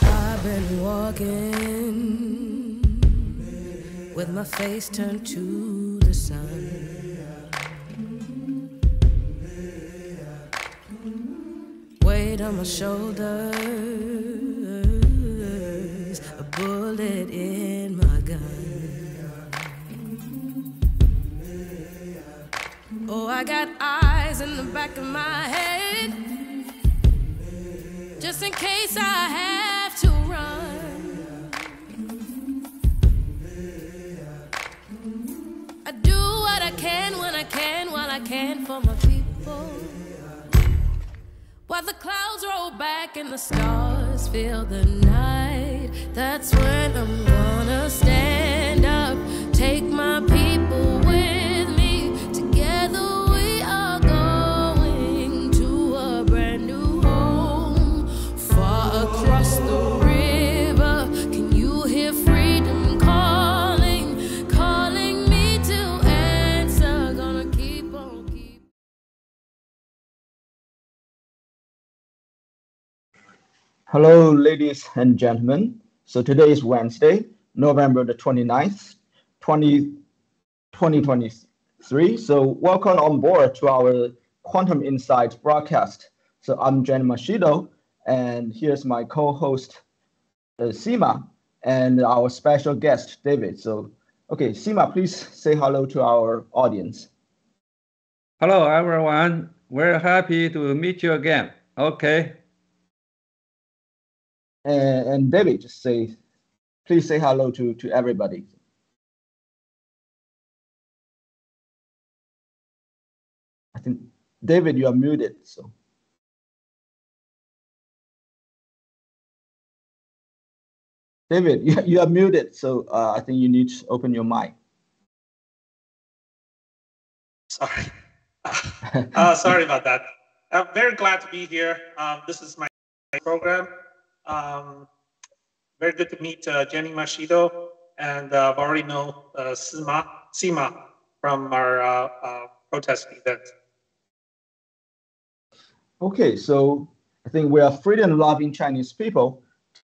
I've been walking with my face turned to the sun. Weight on my shoulders, a bullet in my gun. Oh, I got eyes in the back of my head, just in case I have to run. I do what I can when I can, while I can for my people. While the clouds roll back and the stars fill the night, that's when I'm gonna stand up, take my people with me. Together we are going to a brand new home, far across the river. Can you hear freedom calling, calling me to answer? Gonna keep on keeping. Hello, ladies and gentlemen. So today is Wednesday, November the 29th, 2023. So welcome on board to our Quantum Insights broadcast. So I'm Janimashido, and here's my co-host, Sima, and our special guest, David. So, okay, Sima, please say hello to our audience. Hello, everyone. We're happy to meet you again. Okay. And David, please say hello to everybody. I think, David, you are muted. So, David, you are muted. So I think you need to open your mic. Sorry. Sorry about that. I'm very glad to be here. This is my program. Very good to meet Janimashido, and I've already know Sima from our protest event. Okay, so I think we are freedom-loving Chinese people.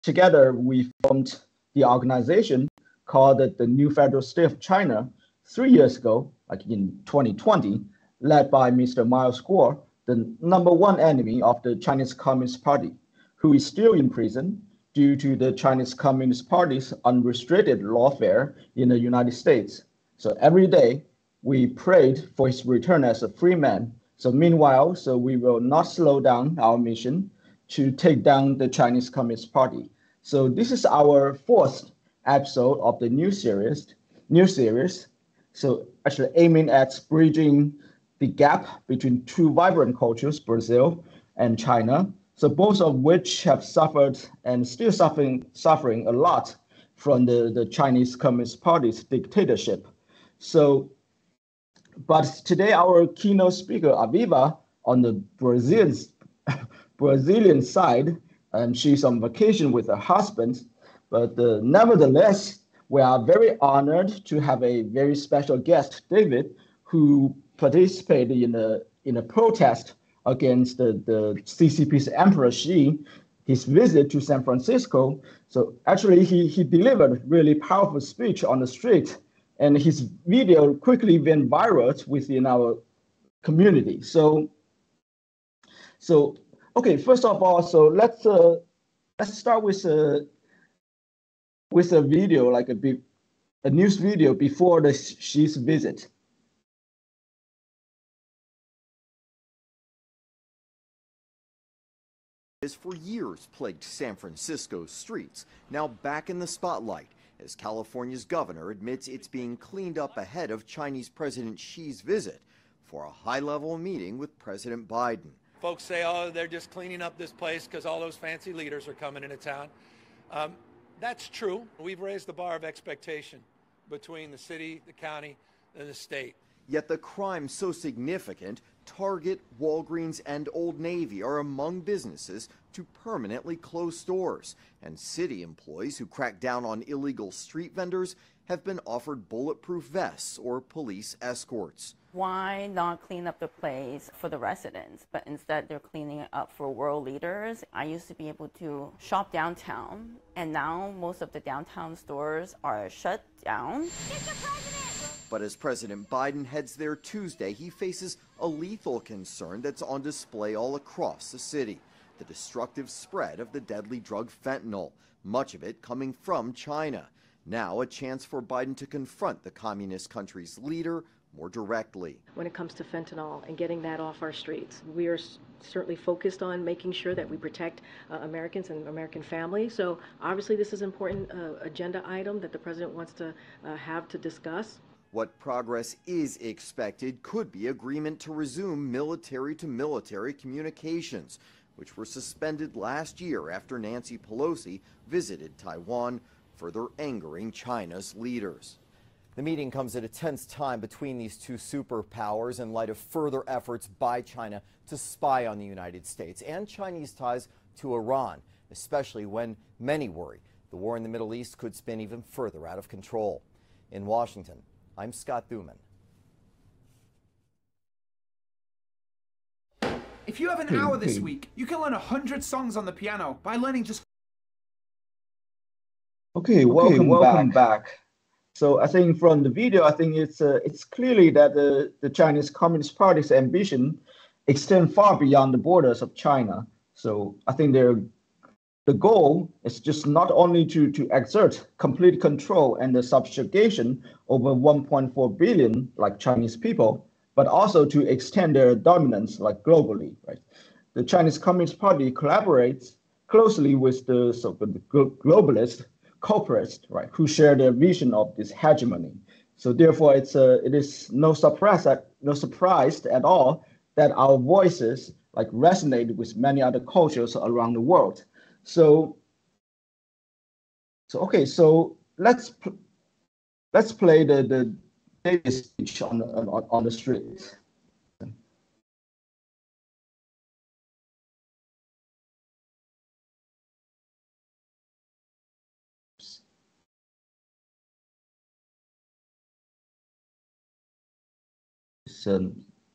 Together, we formed the organization called the New Federal State of China 3 years ago, like in 2020, led by Mr. Miles Guo, the #1 enemy of the Chinese Communist Party, who is still in prison due to the Chinese Communist Party's unrestricted lawfare in the United States. So every day we prayed for his return as a free man. So meanwhile, we will not slow down our mission to take down the Chinese Communist Party. So this is our 4th episode of the new series. So actually aiming at bridging the gap between two vibrant cultures, Brazil and China. So both of which have suffered and still suffering a lot from the Chinese Communist Party's dictatorship. So, but today our keynote speaker, Aviva, on the Brazilian side, and she's on vacation with her husband. But nevertheless, we are very honored to have a very special guest, David, who participated in a protest against the CCP's Emperor Xi, his visit to San Francisco. So actually, he delivered really powerful speech on the street, and his video quickly went viral within our community. So okay, first of all, so let's start with a video, like a news video before Xi's visit. Has for years plagued San Francisco's streets, now back in the spotlight as California's governor admits it's being cleaned up ahead of Chinese President Xi's visit for a high-level meeting with President Biden. Folks say, oh, they're just cleaning up this place because all those fancy leaders are coming into town. That's true. We've raised the bar of expectation between the city, the county, and the state. Yet the crime so significant, Target, Walgreens, and Old Navy are among businesses to permanently close stores, and city employees who crack down on illegal street vendors have been offered bulletproof vests or police escorts. Why not clean up the place for the residents, but instead they're cleaning it up for world leaders? I used to be able to shop downtown, and now most of the downtown stores are shut down. But as President Biden heads there Tuesday, he faces a lethal concern that's on display all across the city: the destructive spread of the deadly drug fentanyl, much of it coming from China. Now a chance for Biden to confront the communist country's leader more directly. When it comes to fentanyl and getting that off our streets, we are certainly focused on making sure that we protect Americans and American families. So obviously this is an important agenda item that the president wants to have to discuss. What progress is expected could be agreement to resume military-to-military communications, which were suspended last year after Nancy Pelosi visited Taiwan, further angering China's leaders. The meeting comes at a tense time between these two superpowers in light of further efforts by China to spy on the United States and Chinese ties to Iran, especially when many worry the war in the Middle East could spin even further out of control. In Washington, I'm Scott Thuman. If you have an hour this week, you can learn 100 songs on the piano by learning just... Okay, welcome back. So I think from the video, I think it's clearly that the Chinese Communist Party's ambition extend far beyond the borders of China. So I think the goal is just not only to exert complete control and the subjugation over 1.4 billion like Chinese people, but also to extend their dominance like globally, right? The Chinese Communist Party collaborates closely with the so-called globalist corporates, right, who share their vision of this hegemony. So therefore, it is no surprise at all that our voices like resonate with many other cultures around the world. So let's play the David speech on the streets.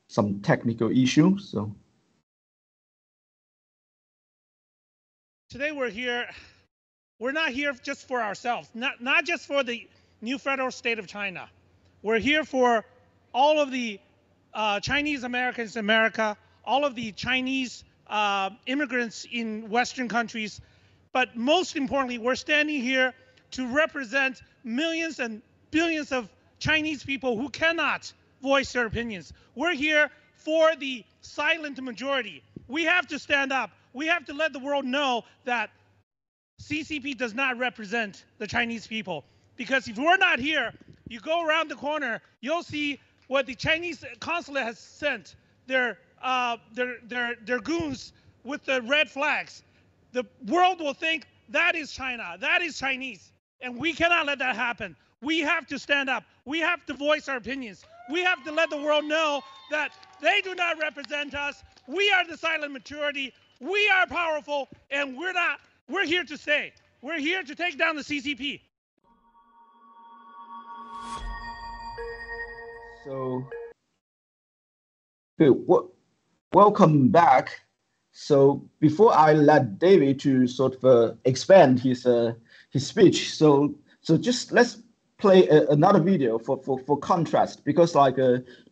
Some technical issues. So today we're not here just for ourselves, not just for the new federal state of China. We're here for all of the Chinese Americans in America, all of the Chinese immigrants in Western countries. But most importantly, we're standing here to represent millions and billions of Chinese people who cannot voice their opinions. We're here for the silent majority. We have to stand up. We have to let the world know that XiCP does not represent the Chinese people. Because if we're not here, you go around the corner, you'll see what the Chinese consulate has sent, their goons with the red flags. The world will think that is China, that is Chinese. And we cannot let that happen. We have to stand up. We have to voice our opinions. We have to let the world know that they do not represent us. We are the silent majority. We are powerful, and we're here to stay. We're here to take down the XiCP. So, welcome back. So before I let David to sort of expand his speech, so just let's play another video for contrast, because like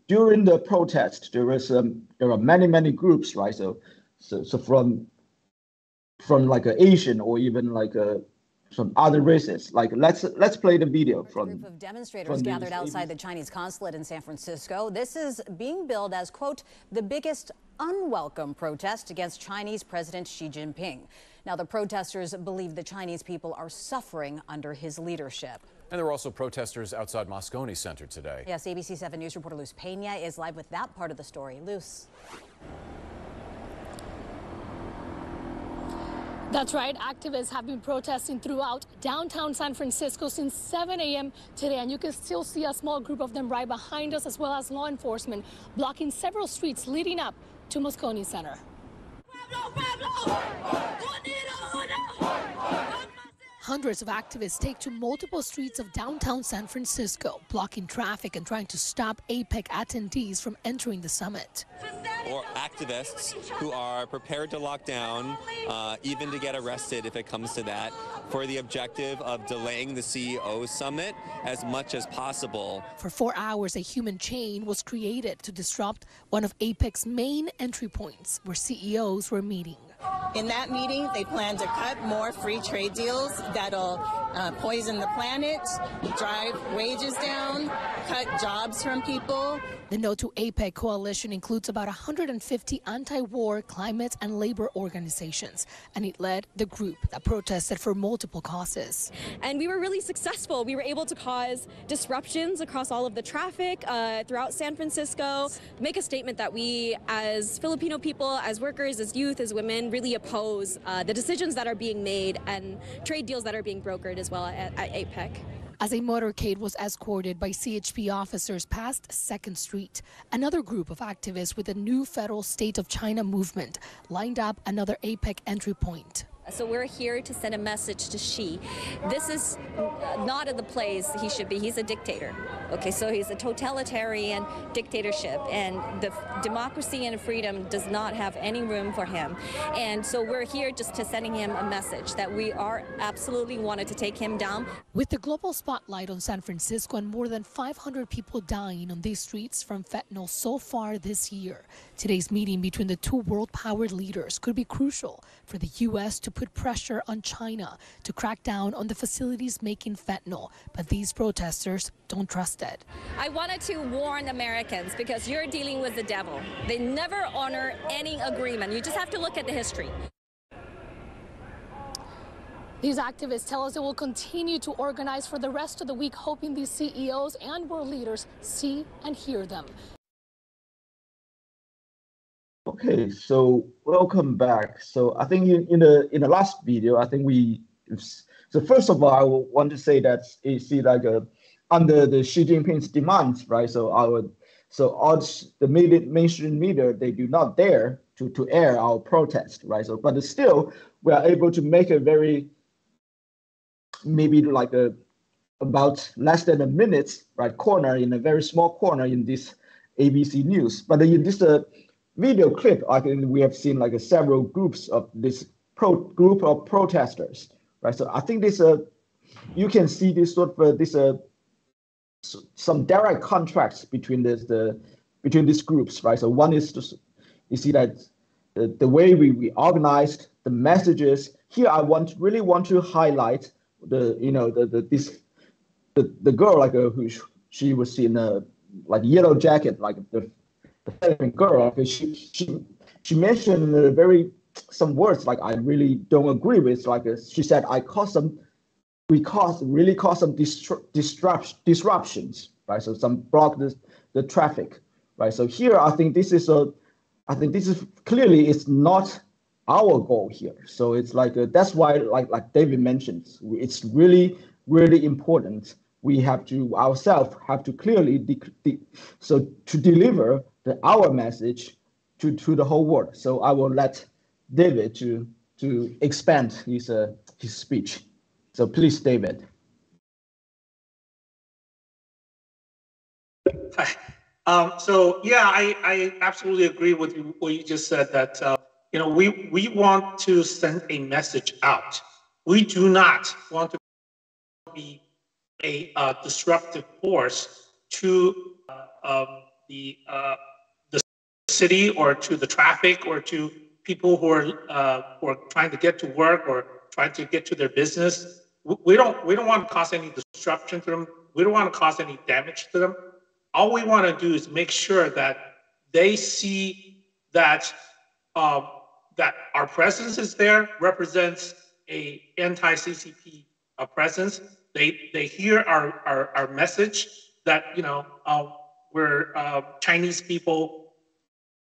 during the protest there are many groups, right? So from like Asian or even like some other races. Like let's play the video from a group of demonstrators gathered outside the Chinese consulate in San Francisco. This is being billed as, quote, the biggest unwelcome protest against Chinese President Xi Jinping. Now, the protesters believe the Chinese people are suffering under his leadership. And there were also protesters outside Moscone Center today. Yes, ABC 7 News reporter Luz Pena is live with that part of the story. Luz. That's right. Activists have been protesting throughout downtown San Francisco since 7 a.m. today, and you can still see a small group of them right behind us, as well as law enforcement blocking several streets leading up to Moscone Center. hundreds of activists take to multiple streets of downtown San Francisco, blocking traffic and trying to stop APEC attendees from entering the summit. Or activists who are prepared to lock down, even to get arrested if it comes to that, for the objective of delaying the CEO summit as much as possible. For 4 hours, a human chain was created to disrupt one of APEC's main entry points where CEOs were meeting. In that meeting, they plan to cut more free trade deals that'll poison the planet, drive wages down, cut jobs from people. The No to APEC coalition includes about 150 anti-war, climate, and labor organizations, and it led the group that protested for multiple causes. And we were really successful. We were able to cause disruptions across all of the traffic throughout San Francisco, make a statement that we, as Filipino people, as workers, as youth, as women, really oppose the decisions that are being made and trade deals that are being brokered as well at APEC. As a motorcade was escorted by CHP officers past 2nd Street, another group of activists with the new federal State of China movement lined up another APEC entry point. So we're here to send a message to Xi. This is not in the place he should be. He's a dictator. Okay, so he's a totalitarian dictatorship, and the democracy and freedom does not have any room for him. And so we're here just to sending him a message that we are absolutely wanted to take him down. With the global spotlight on San Francisco and more than 500 people dying on these streets from fentanyl so far this year, today's meeting between the two world-powered leaders could be crucial for the U.S. to put pressure on China to crack down on the facilities making fentanyl, but these protesters don't trust it. I wanted to warn Americans because you're dealing with the devil. They never honor any agreement. You just have to look at the history. These activists tell us they will continue to organize for the rest of the week, hoping these CEOs and world leaders see and hear them. Okay, so welcome back. So I think in the last video, I think so first of all, I want to say that you see like under the Xi Jinping's demands, right? So all the mainstream media, they do not dare to air our protest, right? So but still we are able to make a very maybe like about less than a minute, right, corner in a very small corner in this ABC News. But in this video clip, I think we have seen like several groups of this group of protesters, right? So I think this you can see this sort of some direct contracts between between these groups, right? So one is you see that the way we organized the messages. Here I really want to highlight the girl like who she was in like yellow jacket, like the girl. She mentioned some words like I really don't agree with. Like she said, we really caused some disruptions, right? So some block the traffic, right? So here I think this is clearly it's not our goal here. So it's like that's why like David mentioned, it's really important. We have to ourselves have to clearly to deliver our message to the whole world. So I will let David to expand his speech. So please, David. Hi. So yeah, I absolutely agree with what you just said. That we want to send a message out. We do not want to be a disruptive force to the city or to the traffic or to people who are trying to get to work or trying to get to their business. We don't want to cause any disruption to them. We don't want to cause any damage to them. All we want to do is make sure that they see that that our presence is there, represents a anti-CCP presence. They hear our message that we're Chinese people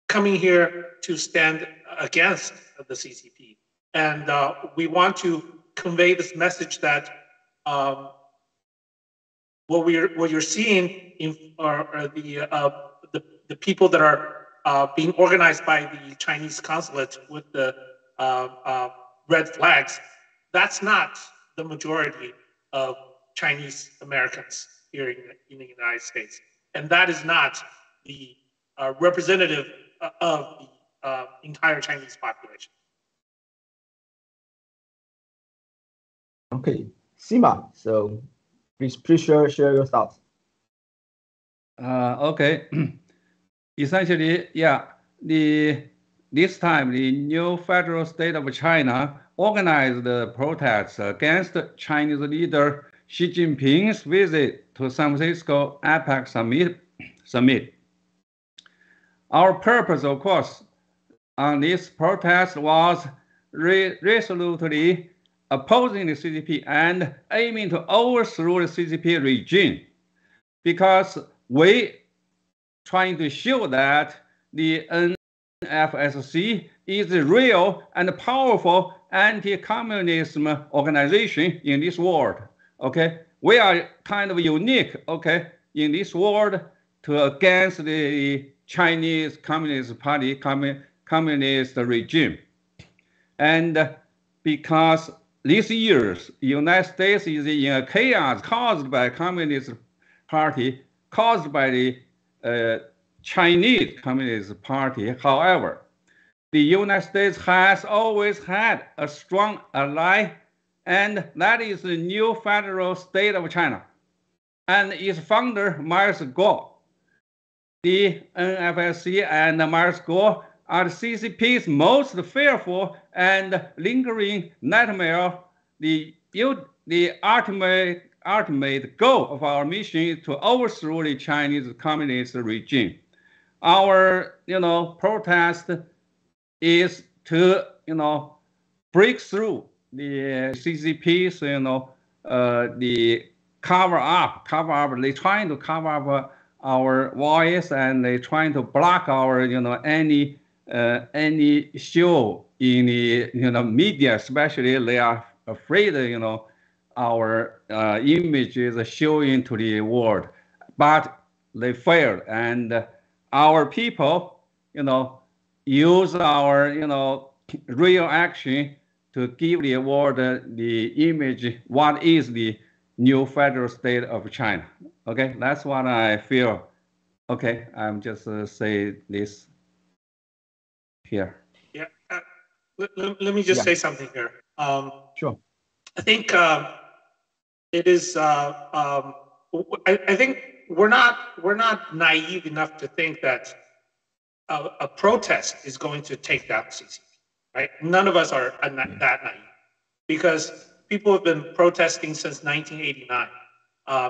coming here to stand against the CCP, and we want to convey this message that what you're seeing are the people that are being organized by the Chinese consulate with the red flags. That's not the majority of Chinese Americans here in the United States. And that is not the representative of the entire Chinese population. Okay, Sima, so please share your thoughts. Okay. Essentially, yeah, this time the new federal state of China organized the protests against Chinese leader Xi Jinping's visit to San Francisco APEC summit. Our purpose, of course, on this protest was resolutely opposing the CCP and aiming to overthrow the CCP regime, because we trying to show that the NFSC is a real and powerful anti-communism organization in this world. Okay, we are kind of unique. Okay, in this world to against the Chinese Communist Party communist regime, and because these years, the United States is in a chaos caused by Communist Party, caused by the Chinese Communist Party. However, the United States has always had a strong ally, and that is the new federal state of China, and its founder, Miles Guo. The NFSC and Miles Guo are the CCP's most fearful and lingering nightmare. The ultimate goal of our mission is to overthrow the Chinese Communist regime. Our, protest is to, break through the CCP's, the cover up. They're trying to cover up our voice, and they're trying to block our, any show in the, media, especially. They are afraid, our image is showing to the world, but they failed, and our people, use our, real action to give the world the image what is the new federal state of China. Okay, that's what I feel. Okay, I'm just say this here. Yeah, let me just say something here. Sure. I think it is. I think we're not naive enough to think that a protest is going to take down CCP, right? None of us are that naive, because people have been protesting since 1989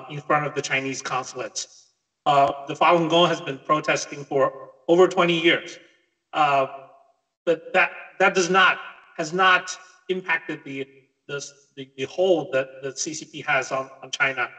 in front of the Chinese consulates. The Falun Gong has been protesting for over 20 years. But that has not impacted the hold that the CCP has on China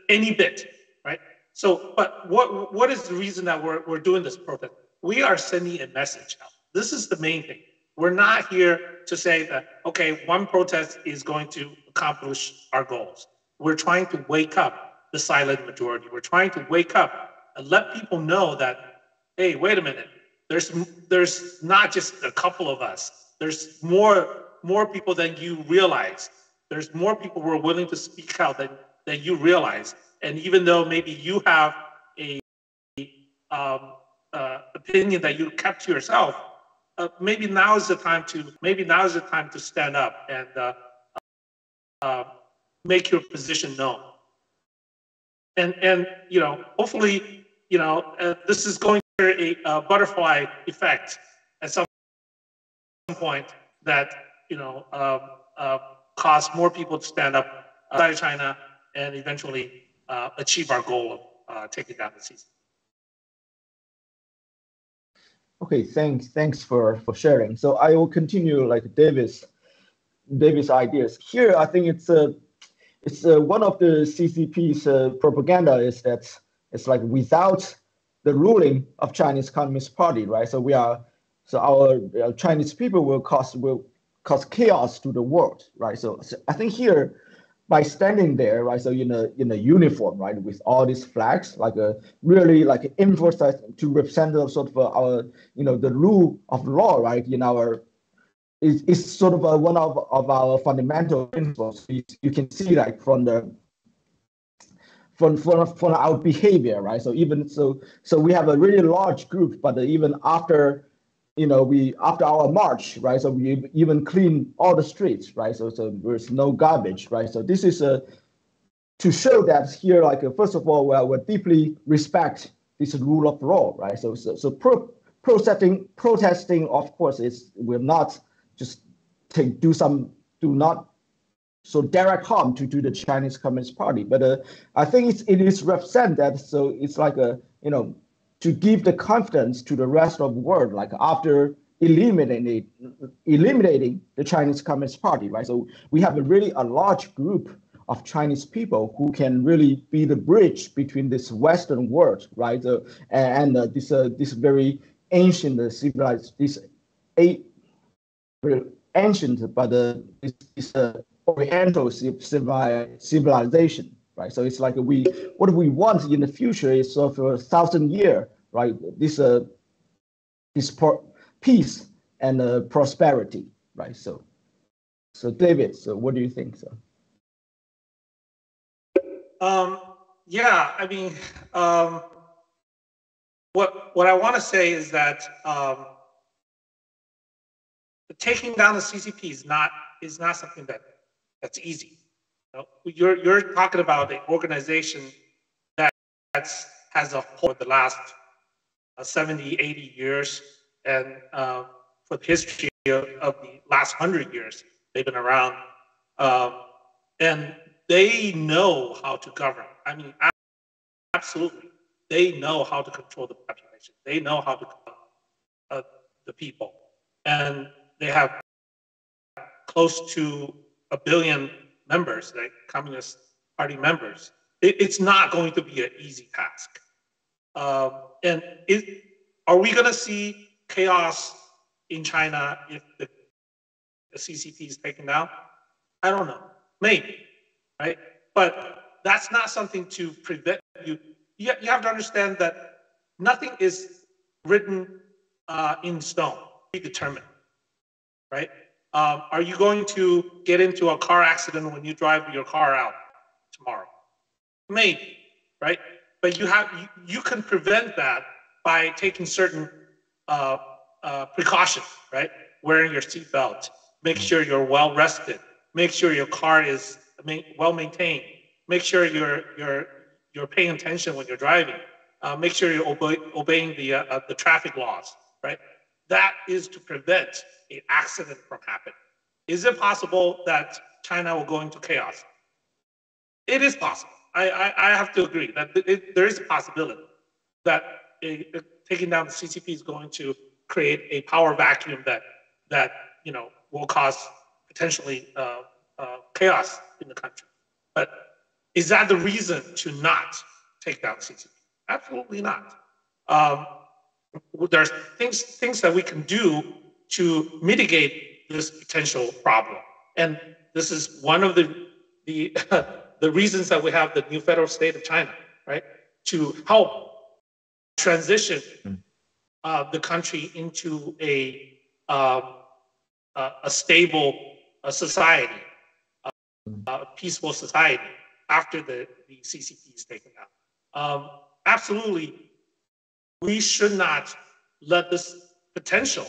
any bit, right? So, but what is the reason that we're doing this protest? We are sending a message out. This is the main thing. We're not here to say that, okay, one protest is going to accomplish our goals. We're trying to wake up the silent majority. We're trying to wake up and let people know that, hey, wait a minute. There's not just a couple of us. There's more people than you realize. There's more people who are willing to speak out than you realize. And even though maybe you have a opinion that you kept to yourself, maybe now is the time to stand up and make your position known. And hopefully, this is going to a butterfly effect at some point that cause more people to stand up outside China and eventually achieve our goal of taking down the CCP. Okay, thanks for sharing. So I will continue like David's ideas. Here, I think it's one of the CCP's propaganda is that it's like without the ruling of Chinese Communist Party, right? So our Chinese people will cause chaos to the world, right? So I think here, by standing there, right? So in a uniform, right, with all these flags, like really like emphasize to represent sort of our the rule of law, right, in our is sort of one of our fundamental principles. You can see like from our behavior, right? So even so we have a really large group, but even after after our march, right? So we even clean all the streets, right? So there's no garbage, right? So this is to show that here, like first of all, we deeply respect this rule of law, right? So protesting, of course, will not just do not so direct harm to the Chinese Communist Party, but I think it is represent that. So it's like to give the confidence to the rest of the world, like after eliminating the Chinese Communist Party, right? So we have a large group of Chinese people who can really be the bridge between this Western world, right? And this very ancient civilized, very ancient, but this Oriental civilization, right? So it's like what we want in the future is sort of 1,000 year, right? This peace and prosperity, right? So David, so what do you think? So yeah, I mean, what I want to say is that taking down the CCP is not something that's easy. You're talking about an organization that has a whole the last 70, 80 years, and for the history of the last 100 years, they've been around, and they know how to govern. I mean, absolutely, they know how to control the population. They know how to control the people, and they have close to 1 billion members, like Communist Party members. It's not going to be an easy task. And are we going to see chaos in China if the CCP is taken down? I don't know. Maybe, right? But that's not something to prevent you. You have to understand that nothing is written in stone, predetermined, right? Are you going to get into a car accident when you drive your car out tomorrow? Maybe, right? But you can prevent that by taking certain precautions, right? Wearing your seatbelt, make sure you're well rested, make sure your car is well maintained, make sure you're paying attention when you're driving, make sure you're obeying the traffic laws, right? That is to prevent an accident from happening. Is it possible that China will go into chaos? It is possible. I have to agree that there is a possibility that taking down the CCP is going to create a power vacuum that will cause potentially chaos in the country. But is that the reason to not take down the CCP? Absolutely not. There's things that we can do to mitigate this potential problem, and this is one of the reasons that we have the new federal state of China, right? To help transition the country into a stable society, a peaceful society after the CCP is taken down. Absolutely, we should not let this potential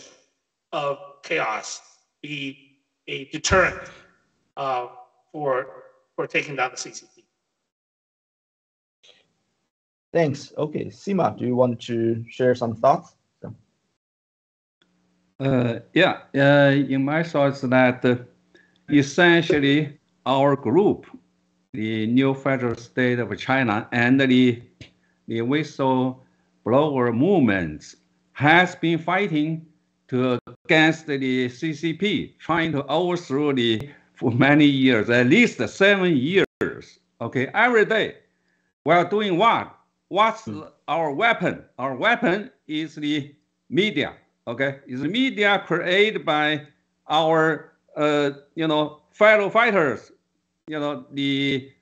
of chaos be a deterrent for taking down the CCP. Thanks. Okay, Sima, do you want to share some thoughts? In my thoughts that essentially our group, the new federal state of China, and the whistleblower movements has been fighting against the CCP, trying to overthrow for many years, at least 7 years. Okay, every day we're doing what? What's our weapon? Our weapon is the media. Okay, is the media created by our fellow fighters. The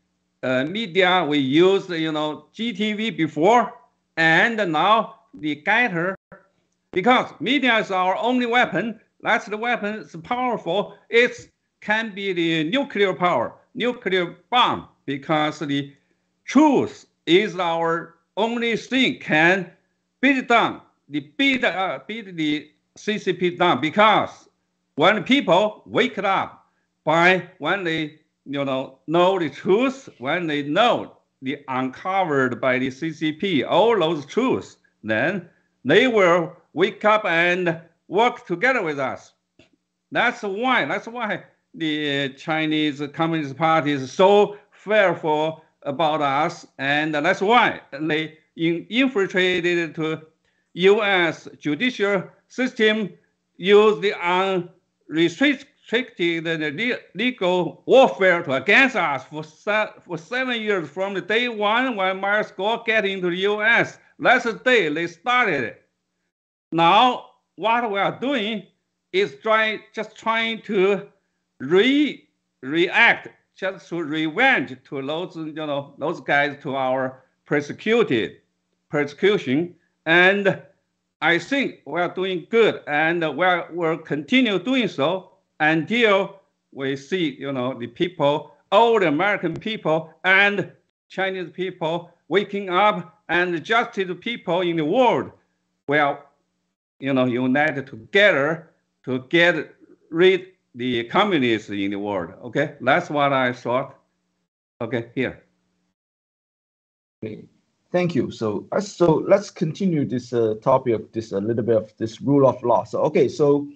media we used GTV before, and now the GETTR, because media is our only weapon That's the weapon. It's powerful. It can be the nuclear power, nuclear bomb, because the truth is our only thing can beat it down, beat the CCP down. Because when people wake up, when they know the truth, when they know the uncovered by the CCP all those truths, then they will wake up and work together with us. That's why the Chinese Communist Party is so fearful about us, and that's why they infiltrated to U.S. judicial system, use the unrestricted legal warfare against us for 7 years from the day one when Marsco get into the U.S. That's the day they started it. Now, what we are doing is just trying to react, just to revenge to those guys, to our persecution, and I think we are doing good, and we'll continue doing so until we see the people, all the American people and Chinese people waking up, and the justice people in the world will united together to get rid the communists in the world. Okay, that's what I thought. Okay, here. Okay, thank you. So let's continue this topic of this a little bit of this rule of law. So okay, so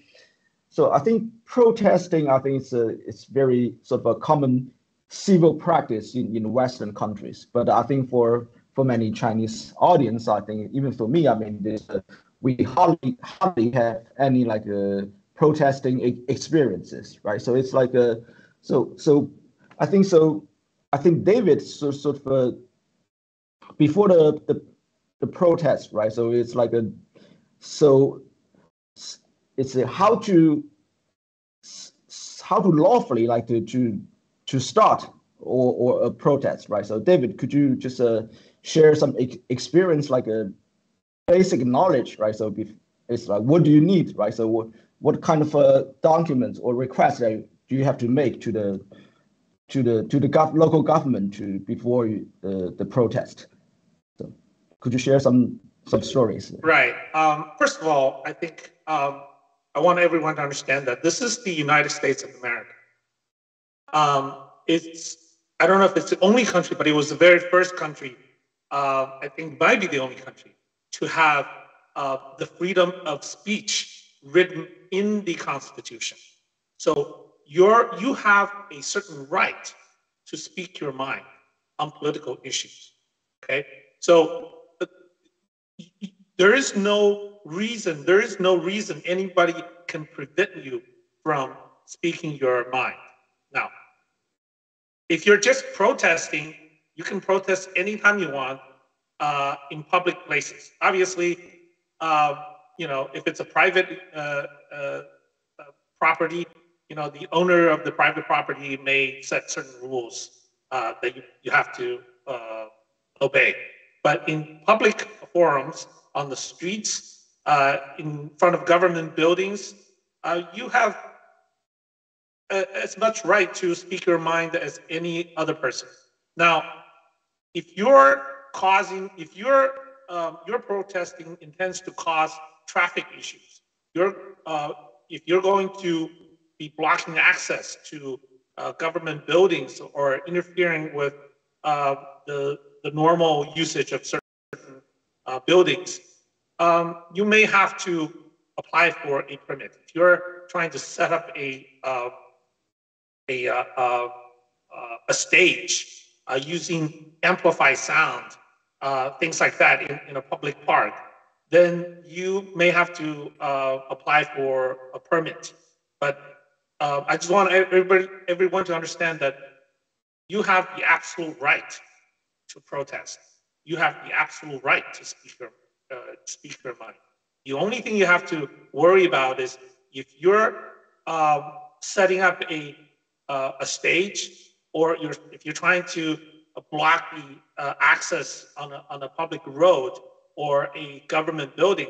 I think protesting, I think it's very sort of a common civil practice in Western countries. But I think for many Chinese audience, I think even for me, I mean, we hardly have any like protesting experiences, right? So it's like I think David sort of before the protest, right? So it's like it's how to lawfully like to start or a protest, right? So David, could you just share some experience, like a basic knowledge, right? So it's like, what do you need, right? So what kind of documents or requests do you have to make to the local government before the protest? So could you share some stories? Right. First of all, I think I want everyone to understand that this is the United States of America. I don't know if it's the only country, but it was the very first country, I think might be the only country, to have the freedom of speech written in the Constitution. So you have a certain right to speak your mind on political issues. Okay, so there is no reason anybody can prevent you from speaking your mind. Now, if you're just protesting, you can protest anytime you want in public places. Obviously, if it's a private property, the owner of the private property may set certain rules that you have to obey. But in public forums, on the streets, in front of government buildings, you have as much right to speak your mind as any other person. Now, if your protesting intends to cause traffic issues, if you're going to be blocking access to government buildings or interfering with the normal usage of certain buildings, you may have to apply for a permit. If you're trying to set up a stage using amplified sound, things like that in a public park, then you may have to apply for a permit. But I just want everyone to understand that you have the absolute right to protest. You have the absolute right to speak your mind. The only thing you have to worry about is if you're setting up a stage, or if you're trying to block the access on a public road or a government building,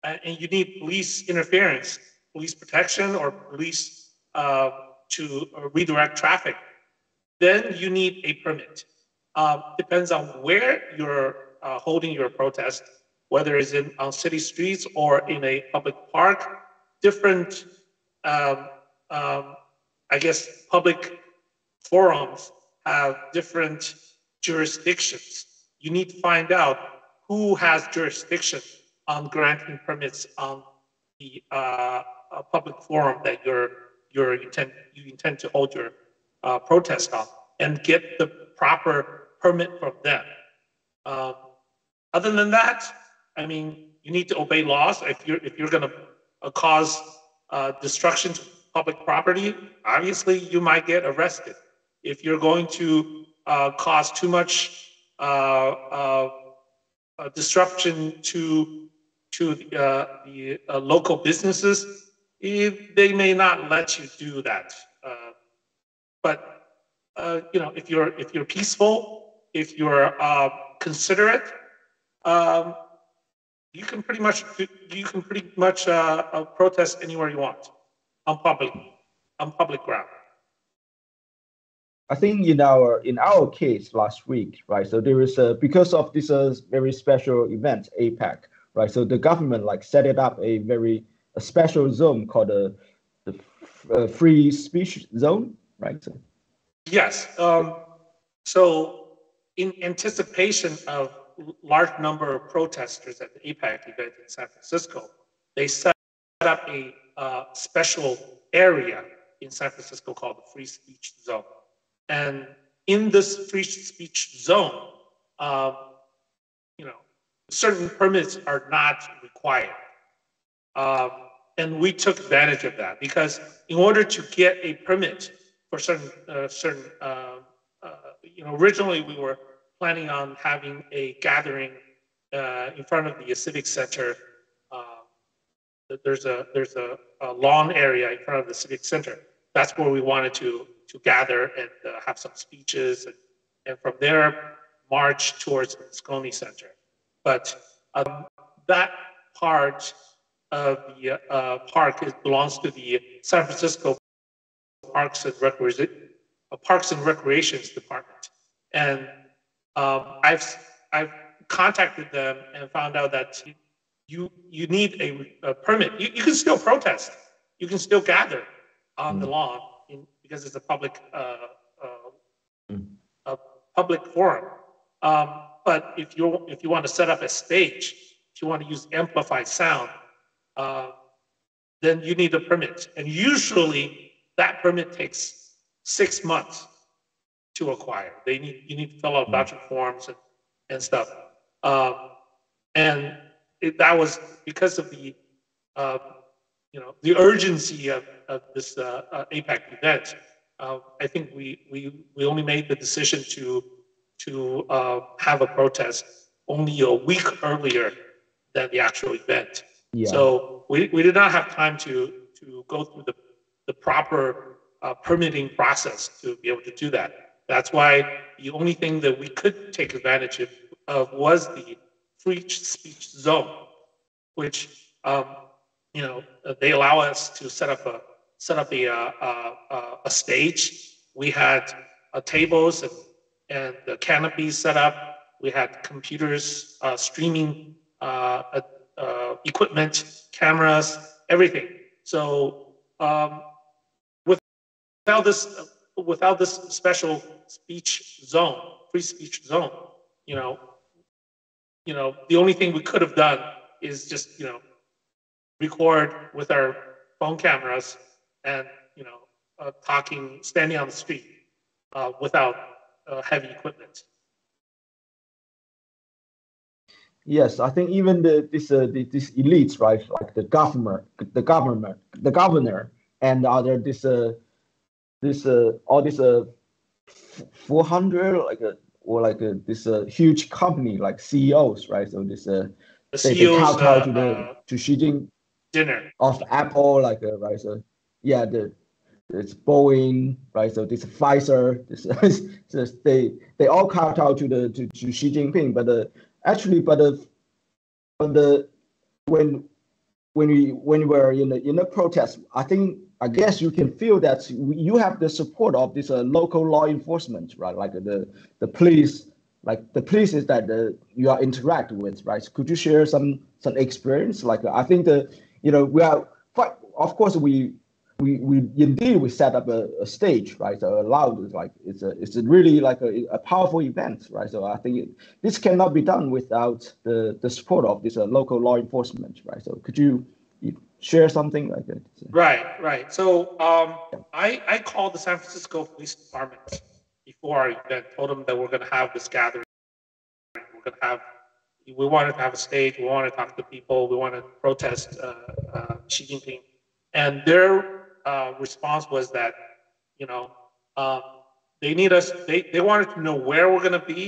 and you need police interference, police protection or police to redirect traffic, then you need a permit. Depends on where you're holding your protest, whether it's on city streets or in a public park. Different, I guess, public forums have different jurisdictions. You need to find out who has jurisdiction on granting permits on the public forum that you intend to hold your protest on, and get the proper permit from them. Other than that, I mean, you need to obey laws. If you're going to cause destruction to public property, obviously you might get arrested. If you're going to cause too much disruption to the local businesses, they may not let you do that. But you know, if you're peaceful, if you're considerate, you can pretty much protest anywhere you want on public ground. I think in our case last week, right? So there is because of this very special event, APEC, right? So the government set it up a special zone called the free speech zone, right? So, yes. So in anticipation of large number of protesters at the APEC event in San Francisco, they set up a special area in San Francisco called the free speech zone. And in this free speech zone, you know, certain permits are not required. And we took advantage of that, because in order to get a permit for certain, you know, originally we were planning on having a gathering in front of the Civic Center. There's a lawn area in front of the Civic Center. That's where we wanted to gather and have some speeches, and from there march towards the Moscone Center. But that part of the park belongs to the San Francisco Parks and Recreations Department, and I've contacted them and found out that you need a permit. You can still protest. You can still gather on the lawn because it's a public forum. But if you want to set up a stage, if you want to use amplified sound, then you need a permit. And usually that permit takes 6 months to acquire. You need to fill out document forms and stuff. And that was because of the you know, the urgency of this APEC event. I think we only made the decision to have a protest only a week earlier than the actual event. Yeah. So we did not have time to go through the proper permitting process to be able to do that. That's why the only thing that we could take advantage of was the free speech zone, which you know, they allow us to set up a stage. We had tables and the canopies set up. We had computers, streaming equipment, cameras, everything. So without this special speech zone, free speech zone, you know, the only thing we could have done is just, you know, record with our phone cameras and, you know, standing on the street without heavy equipment. Yes, I think even these elites, right, like the governor, and other all this 400 this huge company like CEOs, right? So this they kowtow to Xi Jinping dinner of Apple, right? So yeah, it's Boeing, right? So this Pfizer, they all kowtow to Xi Jinping, but actually, when when we were in a protest, I guess you can feel that you have the support of this local law enforcement, right? Like the police, like the police is that you are interacting with, right? So could you share some experience? Like I think we are quite, of course we set up a stage, right? So allowed, like it's a really like a powerful event, right? So I think this cannot be done without the support of this local law enforcement, right? So could you share something like that? Right. So I called the San Francisco Police Department before our event, told them that we're going to have this gathering. We wanted to have a stage. We wanted to talk to people. We want to protest Xi Jinping, and their response was that they need us. They wanted to know where we're going to be,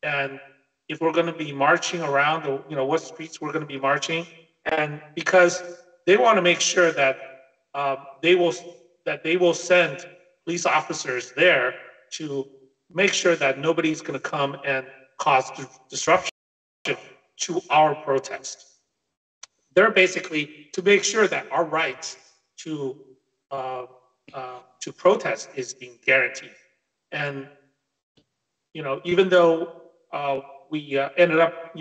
and if we're going to be marching around, or what streets we're going to be marching, and because they want to make sure that they will send police officers there to make sure that nobody's going to come and cause disruption to our protest. They're basically to make sure that our rights to protest is being guaranteed. And even though we ended up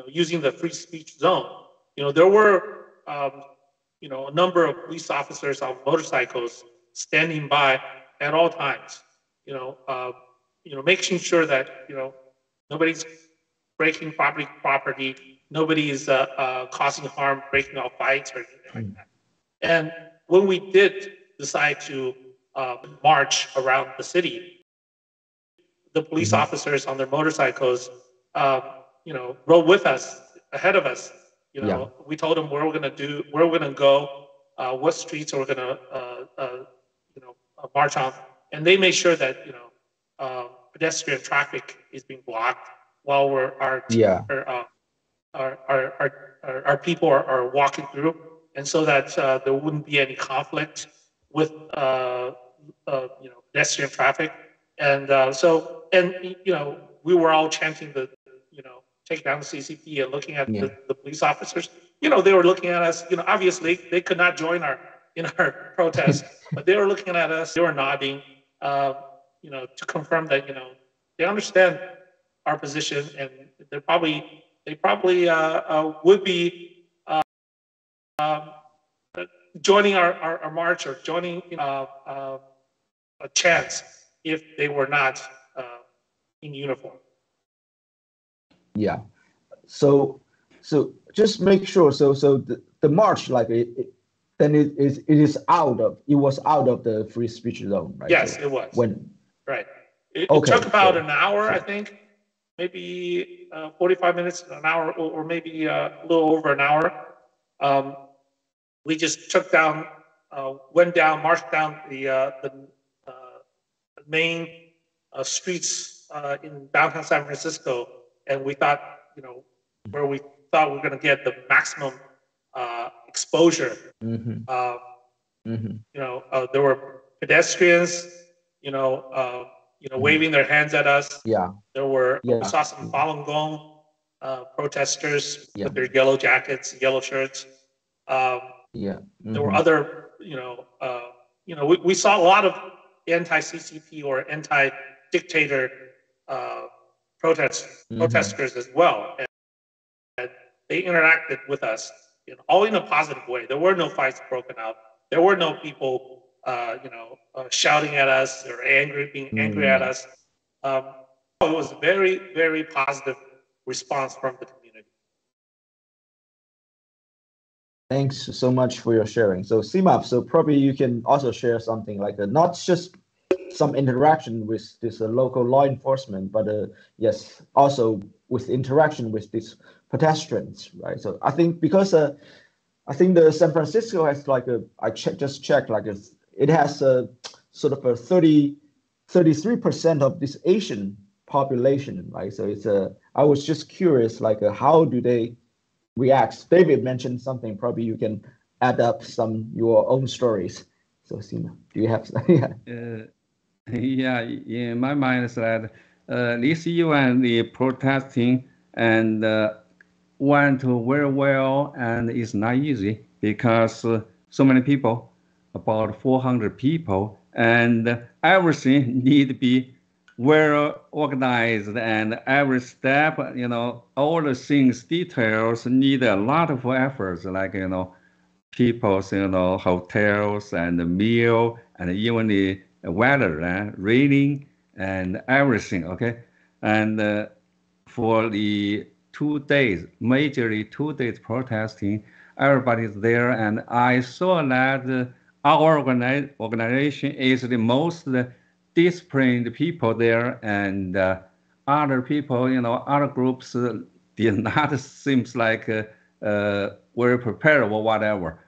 using the free speech zone, there were a number of police officers on motorcycles standing by at all times, making sure that nobody's breaking property, nobody is causing harm, breaking out fights or anything like that. And when we did decide to march around the city, the police officers on their motorcycles, rode with us, ahead of us. We told them where we're going to go, what streets we're going to, march on, and they made sure that pedestrian traffic is being blocked while our people are walking through, and so that there wouldn't be any conflict with pedestrian traffic, and we were all chanting take down the CCP and looking at the police officers. They were looking at us. Obviously they could not join our protest, but they were looking at us. They were nodding, to confirm that they understand our position, and they probably would be joining our march or joining a chance if they were not in uniform. Yeah. So just make sure. So the march, like it was out of the free speech zone, right? Yes, it was. Right. It took about an hour, I think, maybe 45 minutes, an hour, or maybe a little over an hour. We just marched down the main streets in downtown San Francisco, and we thought, where we thought we were going to get the maximum exposure. There were pedestrians, waving their hands at us. There were, we saw some Falun Gong protesters with their yellow jackets, yellow shirts. There were other, we saw a lot of anti-CCP or anti-dictator protesters as well. And they interacted with us, all in a positive way. There were no fights broken out. There were no people shouting at us or being angry at us. It was a very, very positive response from the community. Thanks so much for your sharing. So Sima, so probably you can also share something like not just some interaction with this local law enforcement, but yes, also with interaction with these pedestrians, right? So I think because I think the San Francisco has just checked, it has a sort of a 33% of this Asian population, right? So it's I was just curious, how do they react? David mentioned something. Probably you can add up your own stories. So Sima, do you have? In my mind is that this event, the protesting, and went very well, and it's not easy because so many people, about 400 people, and everything need to be well organized, and every step, all the things, details need a lot of efforts, like, people's, hotels and the meal, and even the weather, raining and everything, okay? And for the 2 days, majorly 2 days protesting, everybody's there, and I saw that our organization is the most disciplined people there, and other people, other groups did not seems like very prepared or whatever.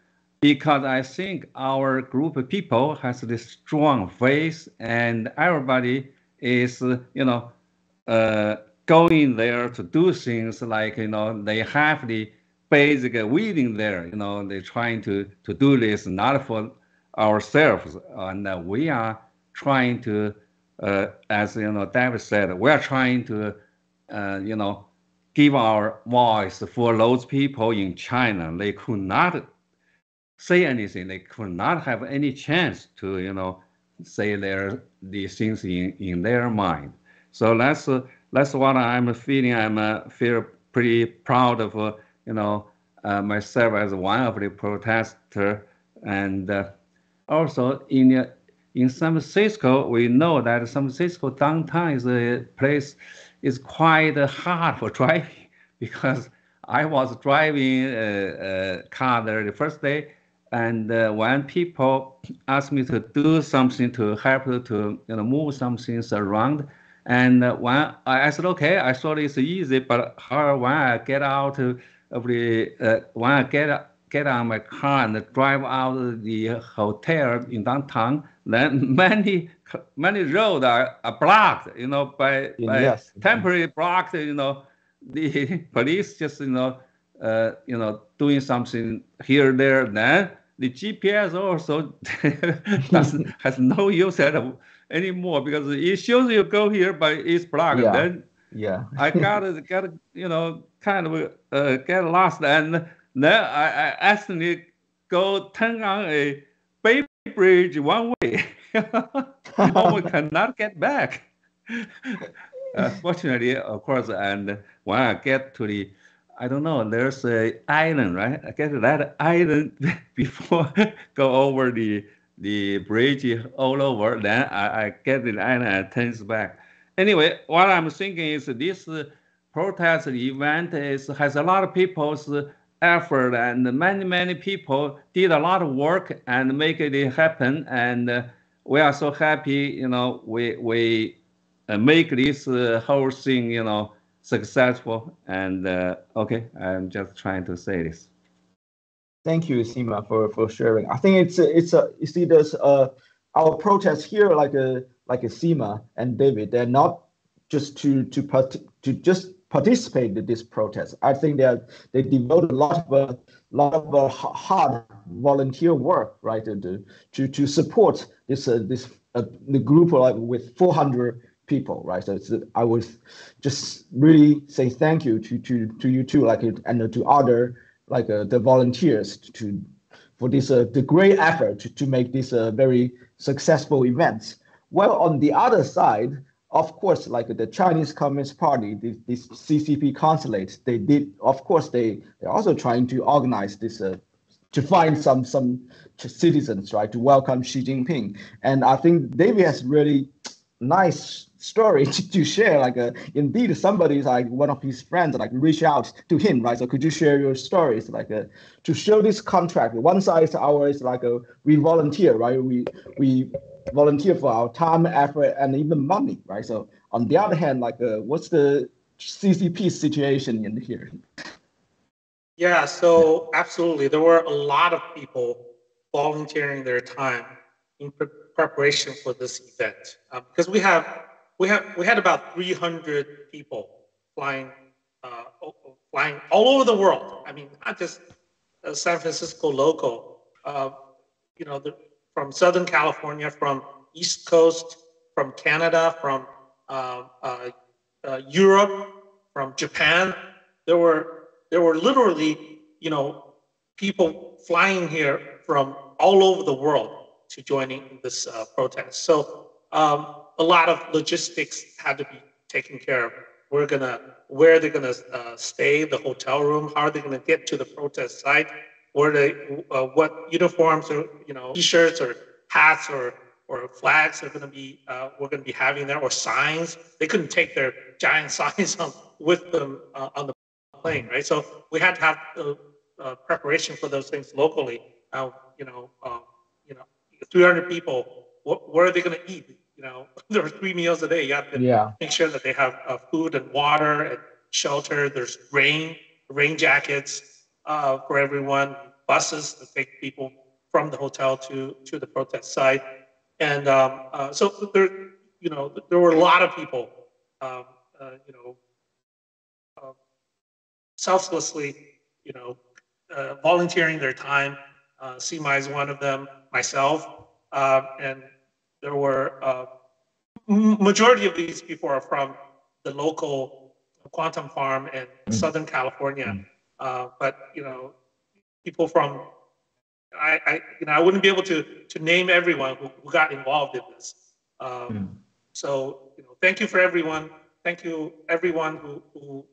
Because I think our group of people has this strong faith, and everybody is, going there to do things like, they have the basic willing there, they're trying to do this not for ourselves, and we are trying to, as David said, we are trying to, give our voice for those people in China. They could not say anything. They could not have any chance to, say the things in their mind. So that's what I'm feeling. Feel pretty proud of, myself as one of the protesters, and also in San Francisco, we know that San Francisco downtown is a place is quite hard for driving, because I was driving a car there the first day, and when people asked me to do something to help to move some things around, and when I said okay, I thought it's easy, but when I get out of the when I get on my car and drive out of the hotel in downtown, then many roads are blocked, by Yes. temporarily blocked, the police just, doing something here, there, then the GPS also has no use anymore, because it shows you go here, but it's blocked. Yeah. Then I gotta kind of get lost, and then I accidentally go turn on a Bay Bridge one way. We cannot get back. Fortunately, of course, and when I get to the, I don't know, there's a island, right? I get to that island before go over the bridge all over. Then I get the island and turns back. Anyway, what I'm thinking is this protest event has a lot of people's effort, and many people did a lot of work and make it happen. And we are so happy, we make this whole thing, successful. And okay, I'm just trying to say this. Thank you, Sima, for sharing. I think you see, there's our protests here, like a Sima and David. They're not just to just participate in this protest. I think they devote a lot of hard volunteer work, right, to support this the group with 400 people, right? So I would just really say thank you to you too, and to other the volunteers for this the great effort to make this a very successful event. Well, on the other side, of course, the Chinese Communist Party, this CCP consulate, they're also trying to organize this to find some citizens, right, to welcome Xi Jinping. And I think David has really nice story to share. Indeed, somebody's one of his friends reach out to him, right? So could you share your stories to show this contract? One side is ours, we volunteer, right? We volunteer for our time, effort, and even money, right? So on the other hand, what's the CCP situation in here? Yeah, so absolutely, there were a lot of people volunteering their time in preparation for this event, because we had about 300 people flying all over the world. I mean, not just San Francisco local. From Southern California, from East Coast, from Canada, from Europe, from Japan. There there were literally, people flying here from all over the world to joining this protest. So a lot of logistics had to be taken care of. Where they're gonna stay, the hotel room, how are they gonna get to the protest site, what uniforms or t-shirts or hats or flags are gonna be we're gonna be having there, or signs. They couldn't take their giant signs with them on the plane, right? So we had to have preparation for those things locally. 300 people. What are they going to eat? There are 3 meals a day. You have to make sure that they have food and water and shelter. There's rain jackets for everyone. Buses to take people from the hotel to the protest site, and so there were a lot of people, selflessly, volunteering their time. Sima is one of them, myself, and there were majority of these people are from the local quantum farm in Southern California, but people from I wouldn't be able to name everyone who got involved in this. So thank you for everyone. Thank you everyone who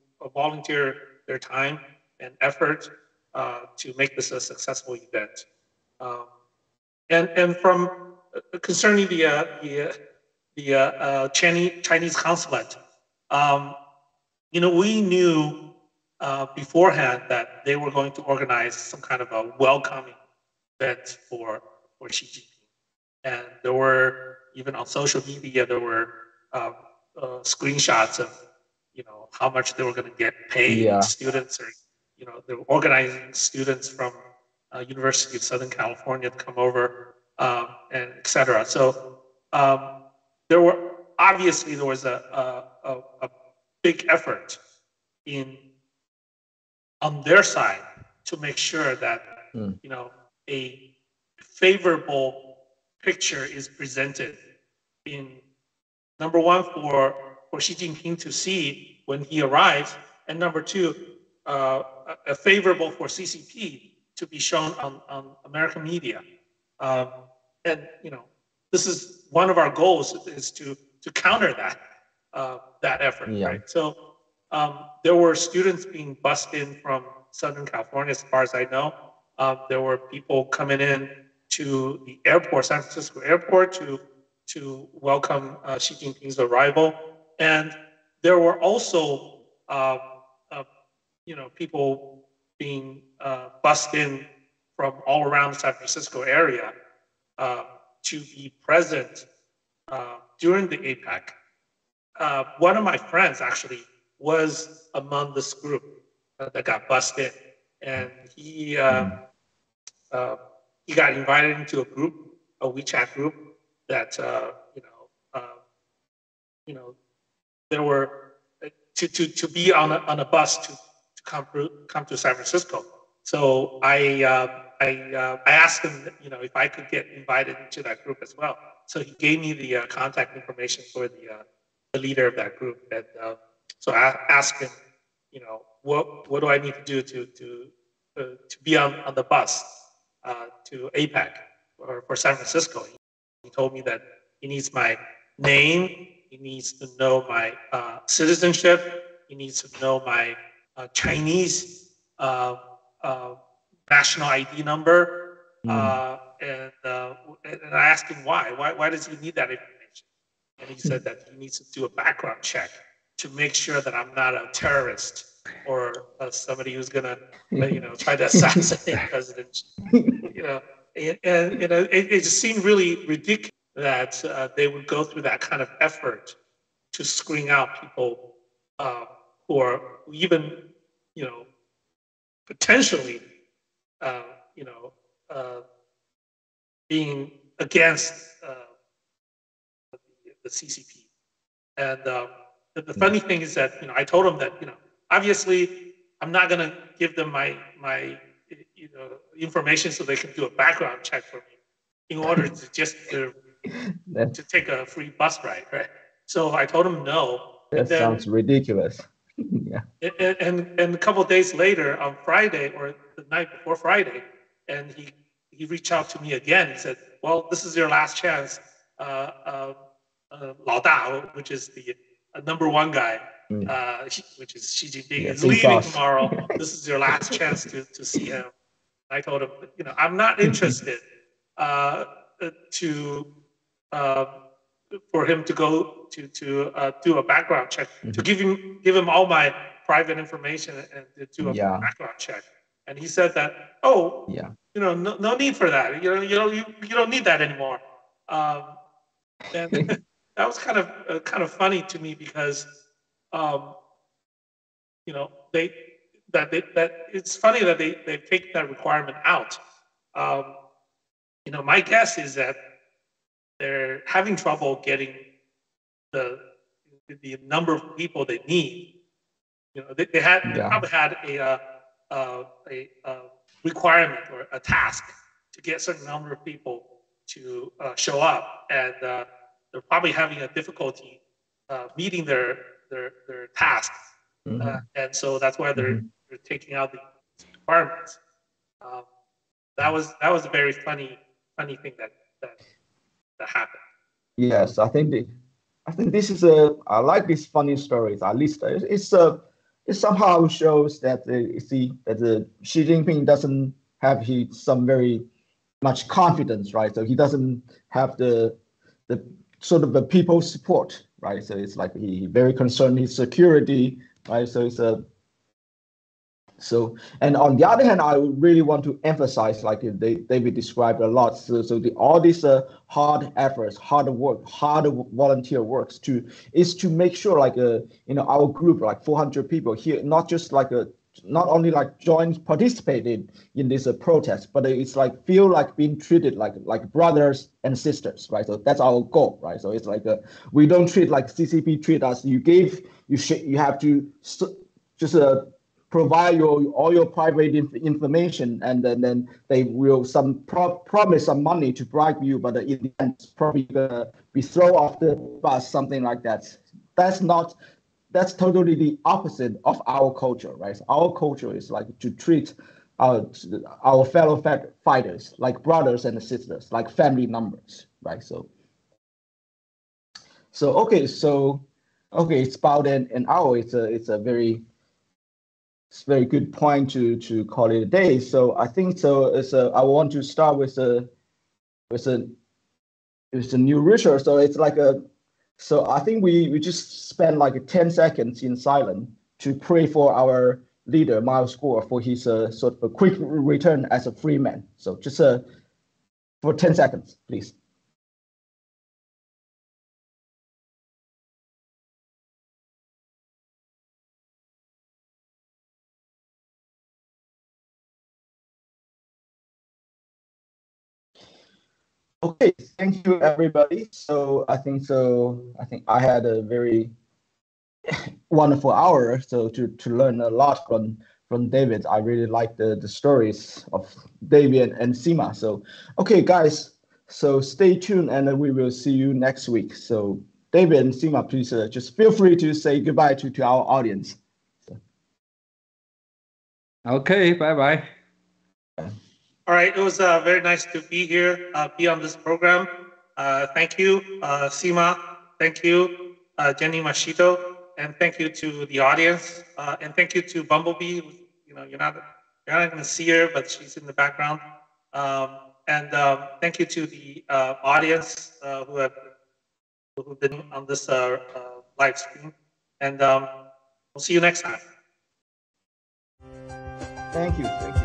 volunteered their time and effort to make this a successful event. And from concerning the Chinese consulate, we knew beforehand that they were going to organize some kind of a welcoming event for Xi Jinping, and there were, even on social media, there were screenshots of how much they were going to get paid. Students are they were organizing students from University of Southern California to come over, and etc. So there was a big effort on their side to make sure that a favorable picture is presented, in number one for Xi Jinping to see when he arrives, and number two, a favorable for CCP to be shown on American media. And this is one of our goals, is to counter that effort, right? So there were students being bussed in from Southern California, as far as I know. There were people coming in to the airport, San Francisco airport, to welcome Xi Jinping's arrival, and there were also people being bussed in from all around the San Francisco area to be present during the APEC. One of my friends actually was among this group that got bussed in, and he got invited into a WeChat group that there were to be on a bus to come to San Francisco. So I asked him, if I could get invited into that group as well. So he gave me the contact information for the leader of that group, and so I asked him, what do I need to do to be on the bus to APEC for San Francisco? He told me that he needs my name, he needs to know my citizenship, he needs to know my Chinese national ID number, and I asked him why does he need that information? And he said that he needs to do a background check to make sure that I'm not a terrorist or somebody who's gonna try to assassinate President. It just seemed really ridiculous that they would go through that kind of effort to screen out people who are even potentially being against the CCP. And the funny thing is that I told them that obviously I'm not going to give them my information so they can do a background check for me in order to just to take a free bus ride, right? So I told them no. That sounds ridiculous. Yeah. And a couple of days later, on Friday or the night before Friday, and he reached out to me again. He said, "Well, this is your last chance, Lao Da, which is the #1 guy, which is Xi Jinping, is leaving tomorrow. This is your last chance to see him." I told him, I'm not interested for him to go to do a background check, to give him all my private information and to do a background check. And he said that, no need for that. You don't need that anymore. And that was kind of funny to me because, it's funny that they take that requirement out. My guess is that they're having trouble getting the number of people they need. They probably had a requirement or a task to get a certain number of people to show up, and they're probably having a difficulty meeting their task, and so that's why they're taking out the requirements. That was a very funny thing that happened. Yes, I think this is I like these funny stories. At least it somehow shows that Xi Jinping doesn't have some very much confidence, right? So he doesn't have the sort of the people's support, right? So it's like he very concerned his security, right? So it's and on the other hand, I really want to emphasize, like David described a lot. So all these hard efforts, hard work, hard volunteer works to make sure, like our group, like 400 people here, not just like not only like participated in this protest, but it's like feel like being treated like brothers and sisters, right? So that's our goal, right? So it's like we don't treat like XiCP treat us. You have to just provide all your private information, and then they will promise some money to bribe you, but in the end, it's probably gonna be thrown off the bus, something like that. That's totally the opposite of our culture, right? So our culture is like to treat our fellow fighters like brothers and sisters, like family members, right? So okay, it's about an hour. It's a very good point to call it a day. So I think so. I want to start with a new research. So it's like so I think we just spend like 10 seconds in silence to pray for our leader Miles Gore for his sort of a quick return as a free man. So just for 10 seconds, please. Okay, thank you, everybody. So I think I had a very wonderful hour. So to learn a lot from David. I really like the stories of David and Sima. So okay, guys. So stay tuned, and we will see you next week. So David and Sima, please just feel free to say goodbye to our audience. Okay, bye-bye. All right, it was very nice to be here, be on this program. Thank you, Sima. Thank you, Janimashido, and thank you to the audience, and thank you to Bumblebee. You're not going to see her, but she's in the background. And thank you to the audience who've been on this live stream. And we'll see you next time. Thank you.